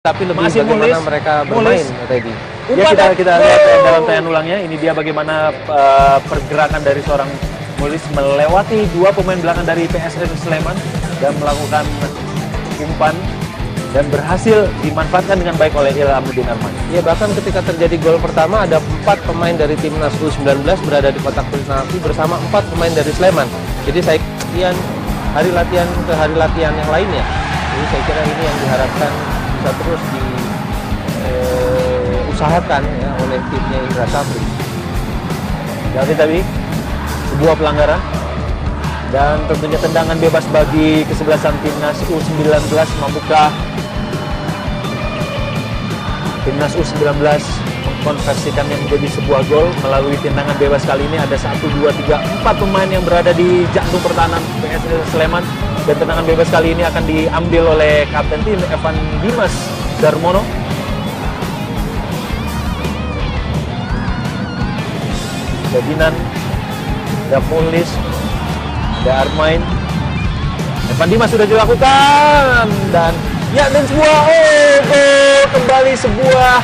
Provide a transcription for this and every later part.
tapi lebih Masih bagaimana Mulis. mereka bermain, Reddy. Ya, kita lihat dalam tayangan ulangnya. Ini dia bagaimana pergerakan dari seorang Mulis melewati dua pemain belakang dari PSS Sleman dan melakukan umpan dan berhasil dimanfaatkan dengan baik oleh Ilhamuddin Arman. Ya, bahkan ketika terjadi gol pertama ada 4 pemain dari timnas U19 berada di kotak penalti bersama 4 pemain dari Sleman. Jadi saya kira hari latihan ke hari latihan yang lainnya. Jadi saya kira ini yang diharapkan bisa terus diusahakan ya, oleh timnya Indra Safri. Jadi tadi sebuah pelanggaran dan tentunya tendangan bebas bagi kesebelasan timnas U19. Mampukah timnas U19 mengkonversikannya menjadi sebuah gol melalui tendangan bebas kali ini? Ada 1, 2, 3, 4 pemain yang berada di jantung pertahanan PSS Sleman, dan tendangan bebas kali ini akan diambil oleh kapten tim Evan Dimas Darmono. Ada Dinan, ada Mulis, ada Armain. Evan Dimas sudah dilakukan dan sebuah kembali sebuah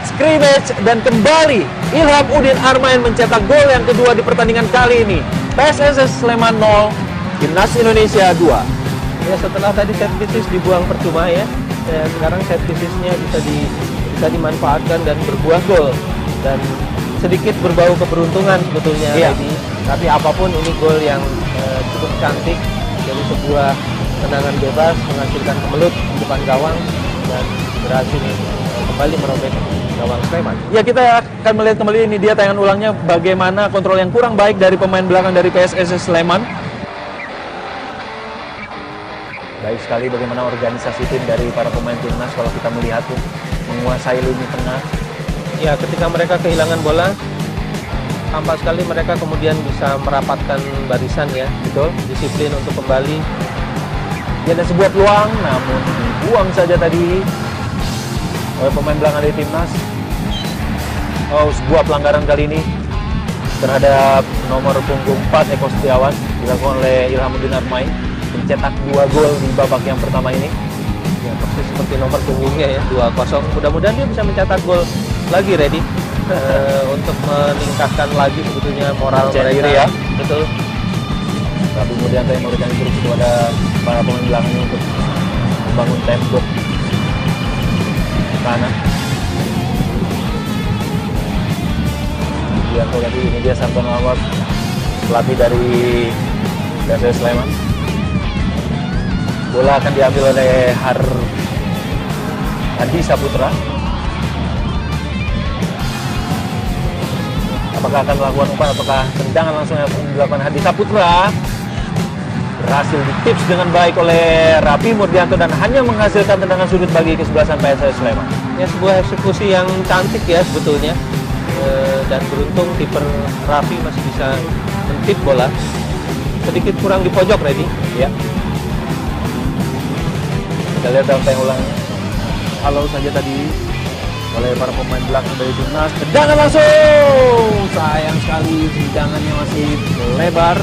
scrimmage dan kembali Ilhamuddin Armain mencetak gol yang kedua di pertandingan kali ini. PSSS Sleman 0, Timnas Indonesia 2. Ya, setelah tadi set pieces dibuang percuma ya, sekarang set piecesnya bisa dimanfaatkan dan berbuah gol, dan sedikit berbau keberuntungan sebetulnya. Iya. Tapi apapun ini gol yang cukup cantik dari sebuah tendangan bebas menghasilkan kemelut di depan gawang dan berhasil kembali merobek gawang Sleman. Ya, kita akan melihat kembali, ini dia tayangan ulangnya, bagaimana kontrol yang kurang baik dari pemain belakang dari PSSS Sleman. Baik sekali bagaimana organisasi tim dari para pemain timnas kalau kita melihat tuh menguasai lini tengah. Ya, ketika mereka kehilangan bola, tampak sekali mereka kemudian bisa merapatkan barisan ya, Betul. disiplin untuk kembali. Dia ada sebuah peluang, namun dibuang saja tadi oleh pemain belakang dari timnas. Oh, sebuah pelanggaran kali ini terhadap nomor punggung 4 Eko Setiawan dilakukan oleh Ilhamuddin Armain, mencetak 2 gol di babak yang pertama ini. Ya, persis seperti nomor punggungnya ya, 2-0. Mudah-mudahan dia bisa mencetak gol lagi, Reddy, untuk meningkatkan lagi sebetulnya moral Percaya mereka. diri ya. Betul. Tapi kemudian saya memberikan instruksi kepada para pemain belakangnya untuk membangun tembok ke kanan. Kemudian tadi ini dia Santono Anwar, pelatih dari PSS Sleman. Bola akan diambil oleh Hadi Saputra. Apakah akan melakukan umpan, apakah tendangan langsung yang dilakukan Hadi Saputra? Berhasil ditips dengan baik oleh Rapi Murdianto dan hanya menghasilkan tendangan sudut bagi kesebelasan PSS Sleman. Ya, sebuah eksekusi yang cantik ya sebetulnya, dan beruntung kiper Rafi masih bisa mentip bola. Sedikit kurang di pojok, Reddy. Ya. Kita lihat dalam tayangan ulang. Kalau saja tadi oleh para pemain belakang dari timnas, tendangan langsung. Sayang sekali tendangannya masih lebar,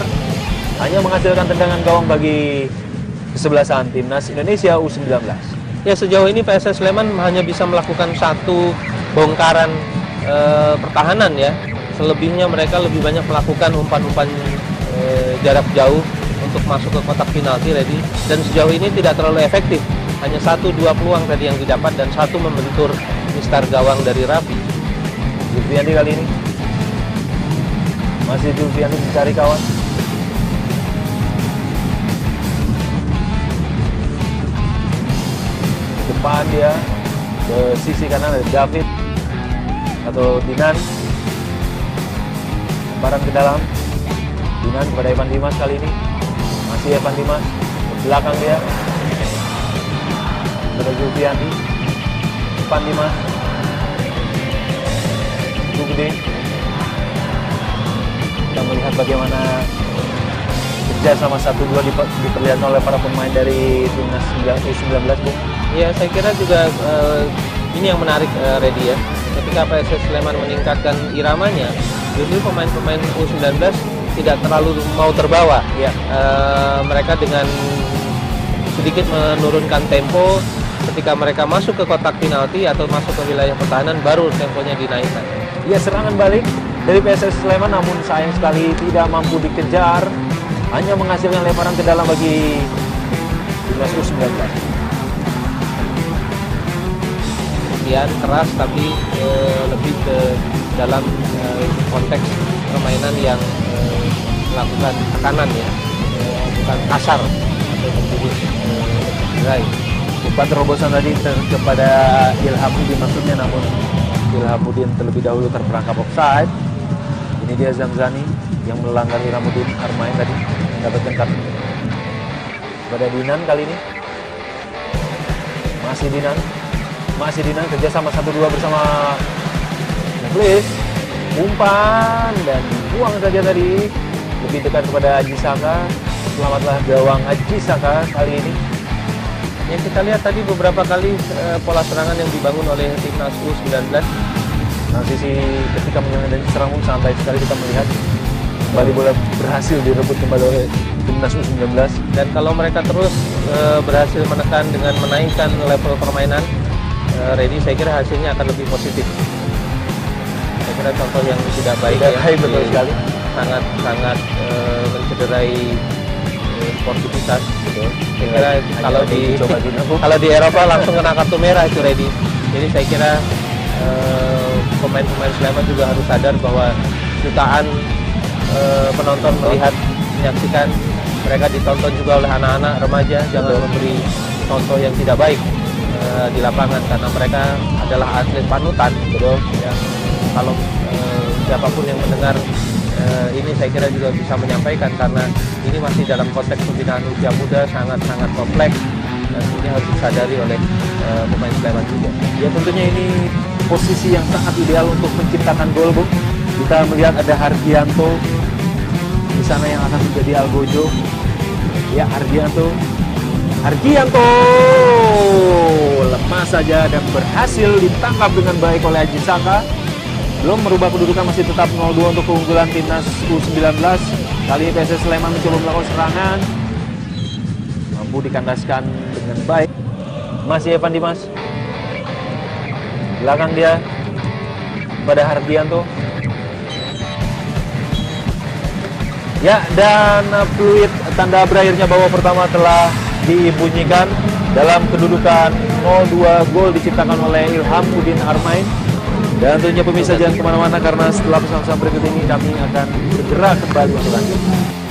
hanya menghasilkan tendangan gawang bagi kesebelasan timnas Indonesia U19. Ya, sejauh ini PSS Sleman hanya bisa melakukan satu bongkaran pertahanan ya. Selebihnya mereka lebih banyak melakukan umpan-umpan jarak jauh untuk masuk ke kotak penalti, Reddy. Dan sejauh ini tidak terlalu efektif. Hanya 1-2 peluang tadi yang didapat dan 1 membentur mistar gawang dari Rafi. Julfiandi kali ini masih Julfiandi mencari kawan. Depan dia ke sisi kanan ada David atau Dinan, lemparan ke dalam. Dinan kepada Evan Dimas kali ini, masih Evan Dimas ke belakang dia kepada Julfiandi. Evan Dimas itu gede. Kita melihat bagaimana kerja sama 1-2 diperlihatkan oleh para pemain dari timnas U19, Bu. Ya, saya kira juga ini yang menarik, Reddy ya. Ketika PSS Sleman meningkatkan iramanya, justru pemain-pemain U19 tidak terlalu mau terbawa. Ya. Mereka dengan sedikit menurunkan tempo ketika mereka masuk ke kotak penalti atau masuk ke wilayah pertahanan baru temponya dinaikkan. Ya, serangan balik dari PSS Sleman namun sayang sekali tidak mampu dikejar. Hanya menghasilkan lemparan ke dalam bagi timnas U19. Kemudian keras tapi lebih ke dalam konteks permainan yang melakukan tekanan ya, bukan kasar atau membuat gerai. Umpan terobosan tadi kepada Ilhamuddin maksudnya, namun Ilhamuddin terlebih dahulu terperangkap offside. Ini dia Zamzani yang melanggar Ilhamuddin Armain tadi mendapatkan kartu. Pada Dinan kali ini. Masih Dinan kerjasama 1-2 bersama Muklis. Umpan dan buang saja tadi. Lebih dekat kepada Aji Saka. Selamatlah gawang Aji Saka kali ini. Yang kita lihat tadi beberapa kali pola serangan yang dibangun oleh timnas U19. Transisi ketika menyerang dan serang pun santai sekali kita melihat. Kembali bola berhasil direbut kembali oleh timnas U19. Dan kalau mereka terus berhasil menekan dengan menaikkan level permainan, Reddy, saya kira hasilnya akan lebih positif. Saya kira contoh yang tidak baik ya, betul sekali. sangat mencederai sportivitas gitu. Saya kira kalau di Eropa langsung kena kartu merah itu Reddy. Jadi saya kira pemain-pemain Sleman juga harus sadar bahwa jutaan penonton melihat, menyaksikan, mereka ditonton juga oleh anak-anak remaja. Jangan memberi contoh yang tidak baik di lapangan karena mereka adalah atlet panutan, betul. Yang kalau siapapun yang mendengar ini saya kira juga bisa menyampaikan karena ini masih dalam konteks pembinaan usia muda, sangat-sangat kompleks dan ini harus disadari oleh pemain Sleman juga. Ya tentunya ini posisi yang sangat ideal untuk menciptakan gol, Bung. Kita melihat ada Hardianto di sana yang akan menjadi Algojo. Ya, Hardianto lemah saja dan berhasil ditangkap dengan baik oleh Aji Saka. Belum merubah kedudukan, masih tetap 0-2 untuk keunggulan timnas U19. Kali ini PSS Sleman mencoba melakukan serangan. Mampu dikandaskan dengan baik. Masih Evan Dimas. Belakang dia pada Hardianto. Ya, dan fluid tanda berakhirnya babak pertama telah dibunyikan dalam kedudukan 0-2. Gol diciptakan oleh Ilhamuddin Armain. Dan tentunya pemirsa jangan kemana-mana karena setelah pesan-pesan berikut ini kami akan segera kembali untuk lanjut.